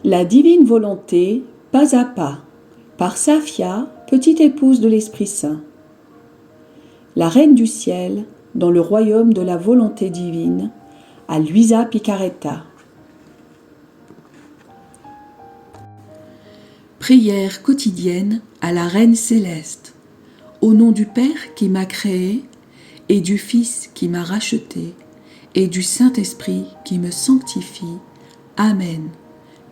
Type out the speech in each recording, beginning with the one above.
La divine volonté, pas à pas, par Safia, petite épouse de l'Esprit Saint. La Reine du Ciel, dans le royaume de la volonté divine, à Luisa Picaretta. Prière quotidienne à la Reine Céleste. Au nom du Père qui m'a créé, et du Fils qui m'a racheté, et du Saint-Esprit qui me sanctifie. Amen.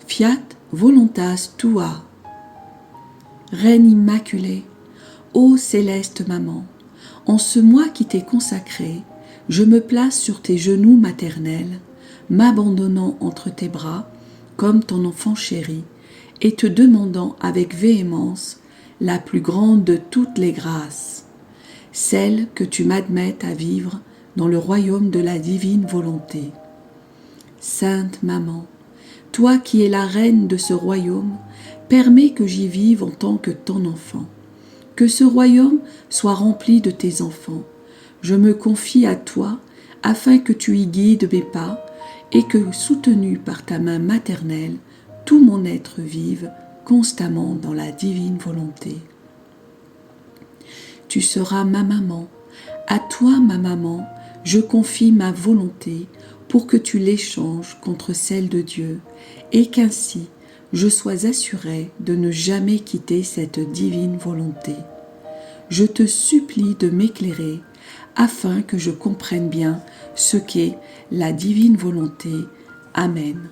Fiat voluntas tua. Reine immaculée, ô céleste maman, en ce mois qui t'est consacré, je me place sur tes genoux maternels, m'abandonnant entre tes bras, comme ton enfant chéri, et te demandant avec véhémence la plus grande de toutes les grâces, celle que tu m'admettes à vivre dans le royaume de la divine volonté. Sainte Maman, toi qui es la reine de ce royaume, permets que j'y vive en tant que ton enfant. Que ce royaume soit rempli de tes enfants. Je me confie à toi afin que tu y guides mes pas et que, soutenu par ta main maternelle, tout mon être vive constamment dans la divine volonté. Tu seras ma maman. À toi, ma maman, je confie ma volonté pour que tu l'échanges contre celle de Dieu et qu'ainsi je sois assurée de ne jamais quitter cette divine volonté. Je te supplie de m'éclairer afin que je comprenne bien ce qu'est la divine volonté. Amen.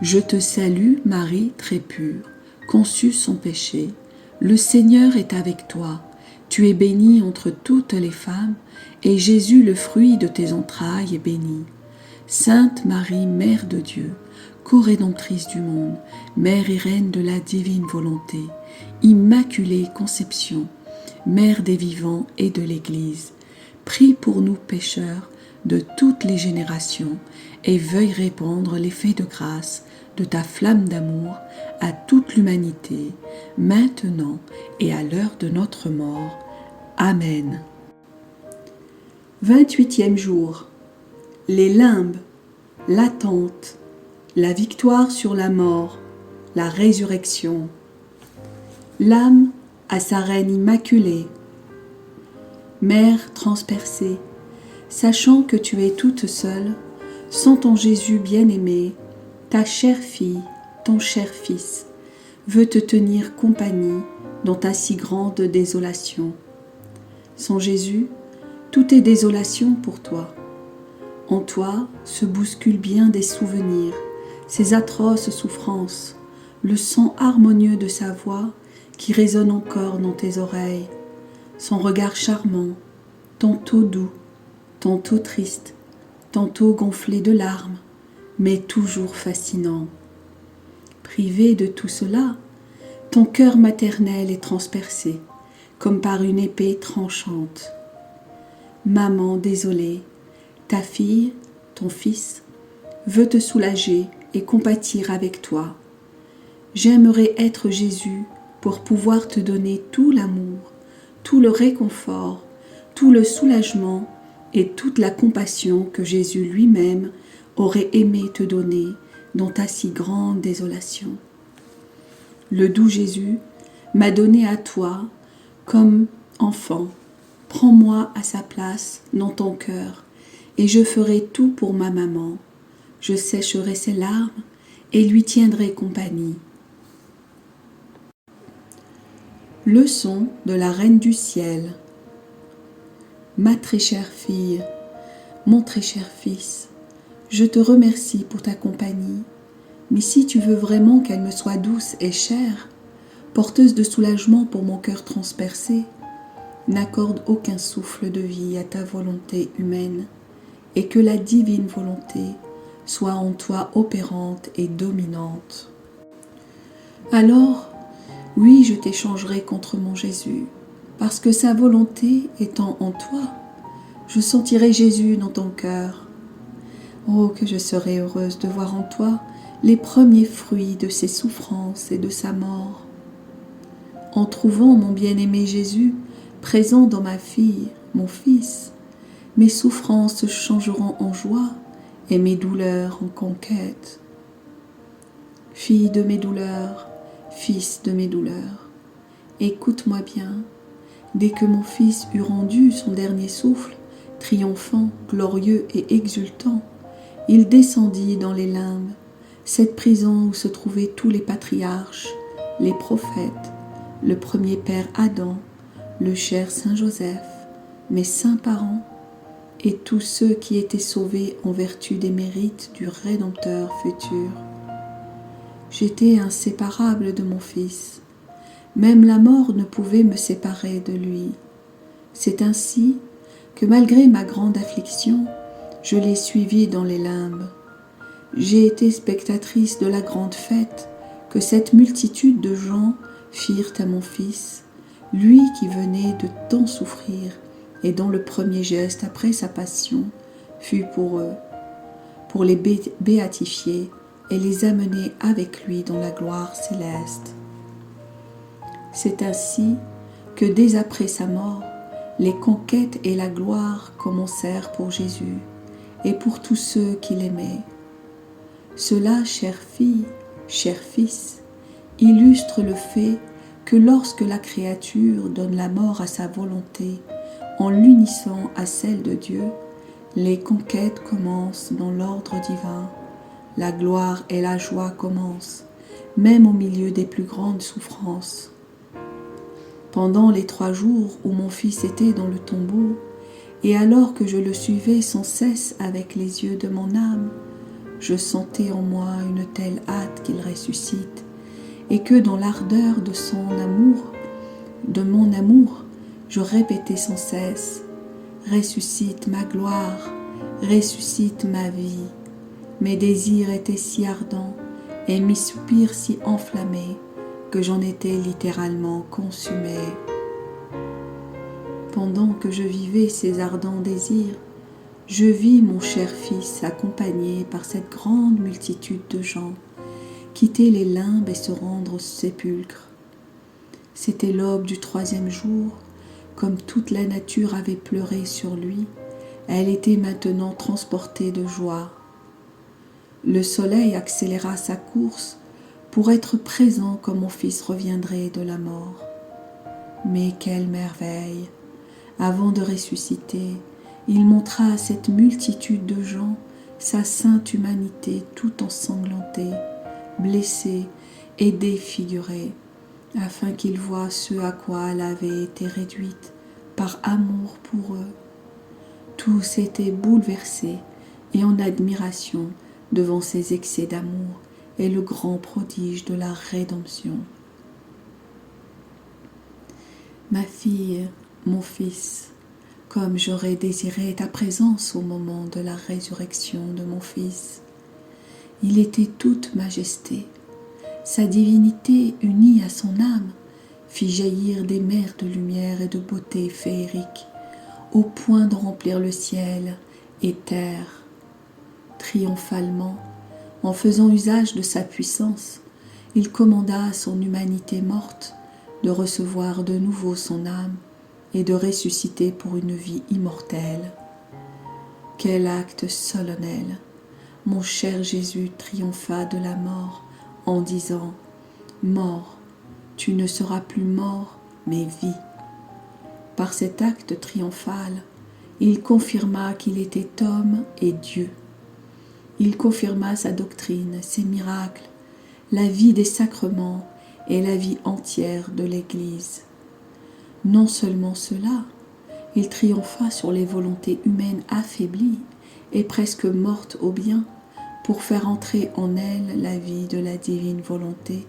Je te salue, Marie très pure, conçue sans péché. Le Seigneur est avec toi. Tu es bénie entre toutes les femmes, et Jésus, le fruit de tes entrailles, est béni. Sainte Marie, Mère de Dieu, co-rédemptrice du monde, Mère et Reine de la divine volonté, Immaculée Conception, Mère des vivants et de l'Église, prie pour nous pécheurs de toutes les générations et veuille répandre l'effet de grâce de ta flamme d'amour à toute l'humanité, maintenant et à l'heure de notre mort. Amen. 28e jour. Les limbes, l'attente, la victoire sur la mort, la résurrection. L'âme à sa reine immaculée. Mère transpercée, sachant que tu es toute seule, sans ton Jésus bien-aimé, ta chère fille, ton cher fils, veut te tenir compagnie dans ta si grande désolation. Sans Jésus, tout est désolation pour toi. En toi se bousculent bien des souvenirs, ces atroces souffrances, le son harmonieux de sa voix qui résonne encore dans tes oreilles, son regard charmant, tantôt doux, tantôt triste, tantôt gonflé de larmes, mais toujours fascinant. Privé de tout cela, ton cœur maternel est transpercé, comme par une épée tranchante. Maman désolée, ta fille, ton fils, veut te soulager et compatir avec toi. J'aimerais être Jésus pour pouvoir te donner tout l'amour, tout le réconfort, tout le soulagement et toute la compassion que Jésus lui-même aurait aimé te donner dans ta si grande désolation. Le doux Jésus m'a donné à toi comme enfant. Prends-moi à sa place dans ton cœur et je ferai tout pour ma maman. Je sécherai ses larmes et lui tiendrai compagnie. Leçon de la Reine du Ciel. Ma très chère fille, mon très cher fils, je te remercie pour ta compagnie, mais si tu veux vraiment qu'elle me soit douce et chère, porteuse de soulagement pour mon cœur transpercé, n'accorde aucun souffle de vie à ta volonté humaine, et que la divine volonté soit en toi opérante et dominante. Alors, oui, je t'échangerai contre mon Jésus, parce que sa volonté étant en toi, je sentirai Jésus dans ton cœur. Oh, que je serai heureuse de voir en toi les premiers fruits de ses souffrances et de sa mort. En trouvant mon bien-aimé Jésus présent dans ma fille, mon fils, mes souffrances changeront en joie et mes douleurs en conquête. Fille de mes douleurs, fils de mes douleurs, écoute-moi bien. Dès que mon fils eut rendu son dernier souffle, triomphant, glorieux et exultant, il descendit dans les limbes, cette prison où se trouvaient tous les patriarches, les prophètes, le premier père Adam, le cher Saint Joseph, mes saints parents, et tous ceux qui étaient sauvés en vertu des mérites du Rédempteur futur. J'étais inséparable de mon Fils. Même la mort ne pouvait me séparer de lui. C'est ainsi que malgré ma grande affliction, je l'ai suivi dans les limbes. J'ai été spectatrice de la grande fête que cette multitude de gens firent à mon Fils, lui qui venait de tant souffrir et dont le premier geste après sa passion fut pour eux, pour les béatifier et les amener avec lui dans la gloire céleste. C'est ainsi que dès après sa mort, les conquêtes et la gloire commencèrent pour Jésus et pour tous ceux qui l'aimaient. Cela, chère fille, cher fils, illustre le fait que lorsque la créature donne la mort à sa volonté en l'unissant à celle de Dieu, les conquêtes commencent dans l'ordre divin. La gloire et la joie commencent, même au milieu des plus grandes souffrances. Pendant les 3 jours où mon fils était dans le tombeau, et alors que je le suivais sans cesse avec les yeux de mon âme, je sentais en moi une telle hâte qu'il ressuscite, et que dans l'ardeur de mon amour, je répétais sans cesse: ressuscite ma gloire, ressuscite ma vie. Mes désirs étaient si ardents et mes soupirs si enflammés que j'en étais littéralement consumée. Pendant que je vivais ces ardents désirs, je vis mon cher fils accompagné par cette grande multitude de gens quitter les limbes et se rendre au sépulcre. C'était l'aube du 3e jour. Comme toute la nature avait pleuré sur lui, elle était maintenant transportée de joie. Le soleil accéléra sa course pour être présent quand mon fils reviendrait de la mort. Mais quelle merveille! Avant de ressusciter, il montra à cette multitude de gens sa sainte humanité tout ensanglantée, blessée et défigurée, afin qu'ils voient ce à quoi elle avait été réduite par amour pour eux. Tous étaient bouleversés et en admiration devant ces excès d'amour et le grand prodige de la rédemption. Ma fille, mon fils, comme j'aurais désiré ta présence au moment de la résurrection de mon fils. Il était toute majesté. Sa divinité unie à son âme fit jaillir des mers de lumière et de beauté féerique, au point de remplir le ciel et terre. Triomphalement, en faisant usage de sa puissance, il commanda à son humanité morte de recevoir de nouveau son âme et de ressusciter pour une vie immortelle. Quel acte solennel! Mon cher Jésus triompha de la mort en disant: « Mort, tu ne seras plus mort, mais vie. » Par cet acte triomphal, il confirma qu'il était homme et Dieu. Il confirma sa doctrine, ses miracles, la vie des sacrements et la vie entière de l'Église. Non seulement cela, il triompha sur les volontés humaines affaiblies et presque mortes au bien pour faire entrer en elles la vie de la divine volonté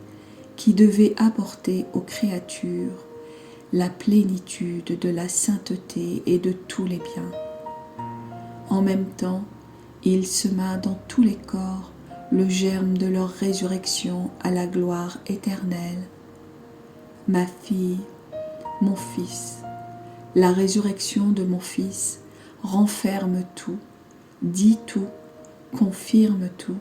qui devait apporter aux créatures la plénitude de la sainteté et de tous les biens. En même temps, il sema dans tous les corps le germe de leur résurrection à la gloire éternelle. Ma fille, mon fils, la résurrection de mon fils renferme tout, dit tout, confirme tout.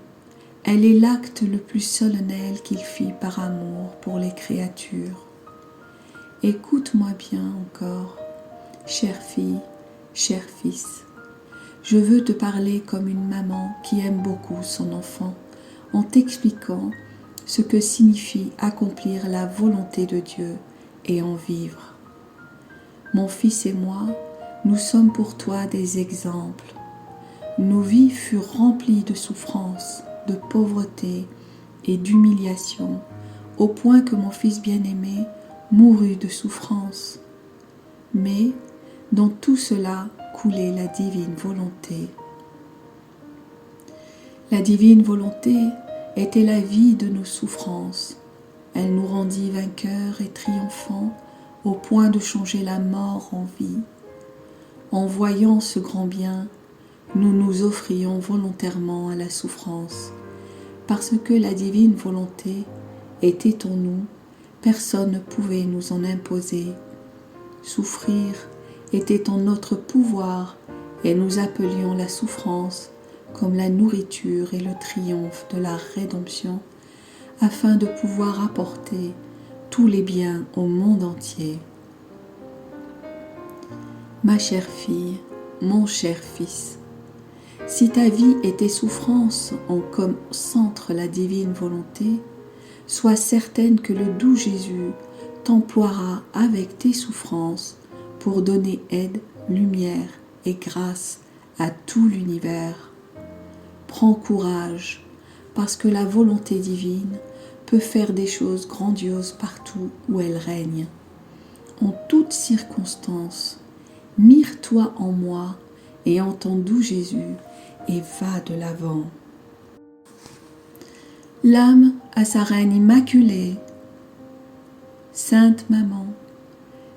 Elle est l'acte le plus solennel qu'il fit par amour pour les créatures. Écoute-moi bien encore, chère fille, cher fils. Je veux te parler comme une maman qui aime beaucoup son enfant, en t'expliquant ce que signifie accomplir la volonté de Dieu et en vivre. Mon fils et moi, nous sommes pour toi des exemples. Nos vies furent remplies de souffrances, de pauvreté et d'humiliation, au point que mon fils bien-aimé mourut de souffrance. Mais dans tout cela coulait la divine volonté. La divine volonté était la vie de nos souffrances. Elle nous rendit vainqueurs et triomphants au point de changer la mort en vie. En voyant ce grand bien, nous nous offrions volontairement à la souffrance. Parce que la divine volonté était en nous, personne ne pouvait nous en imposer. Souffrir était en notre pouvoir et nous appelions la souffrance comme la nourriture et le triomphe de la rédemption, afin de pouvoir apporter tous les biens au monde entier. Ma chère fille, mon cher fils, si ta vie était souffrance en comme centre la divine volonté, sois certaine que le doux Jésus t'emploiera avec tes souffrances pour donner aide, lumière et grâce à tout l'univers. Prends courage, parce que la volonté divine peut faire des choses grandioses partout où elle règne. En toutes circonstances, mire-toi en moi et en ton doux Jésus, et va de l'avant. L'âme à sa reine immaculée. Sainte Maman,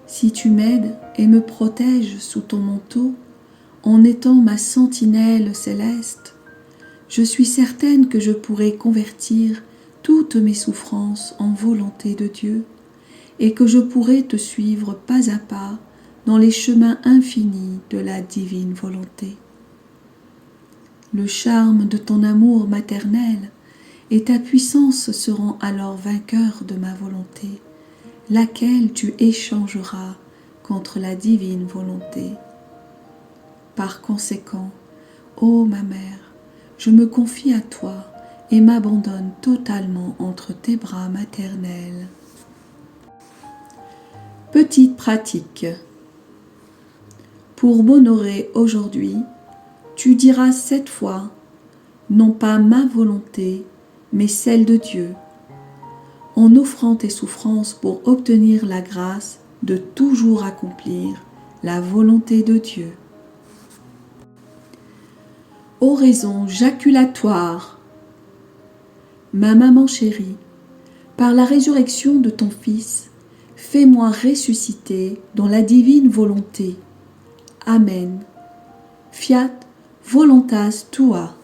si tu m'aides et me protèges sous ton manteau, en étant ma sentinelle céleste, je suis certaine que je pourrai convertir toutes mes souffrances en volonté de Dieu, et que je pourrai te suivre pas à pas dans les chemins infinis de la divine volonté. Le charme de ton amour maternel et ta puissance seront alors vainqueurs de ma volonté, laquelle tu échangeras contre la divine volonté. Par conséquent, ô ma mère, je me confie à toi et m'abandonne totalement entre tes bras maternels. Petite pratique. Pour m'honorer aujourd'hui, tu diras 7 fois, non pas ma volonté, mais celle de Dieu, en offrant tes souffrances pour obtenir la grâce de toujours accomplir la volonté de Dieu. Oraison jaculatoire. Ma maman chérie, par la résurrection de ton Fils, fais-moi ressusciter dans la divine volonté. Amen. Fiat voluntas tua.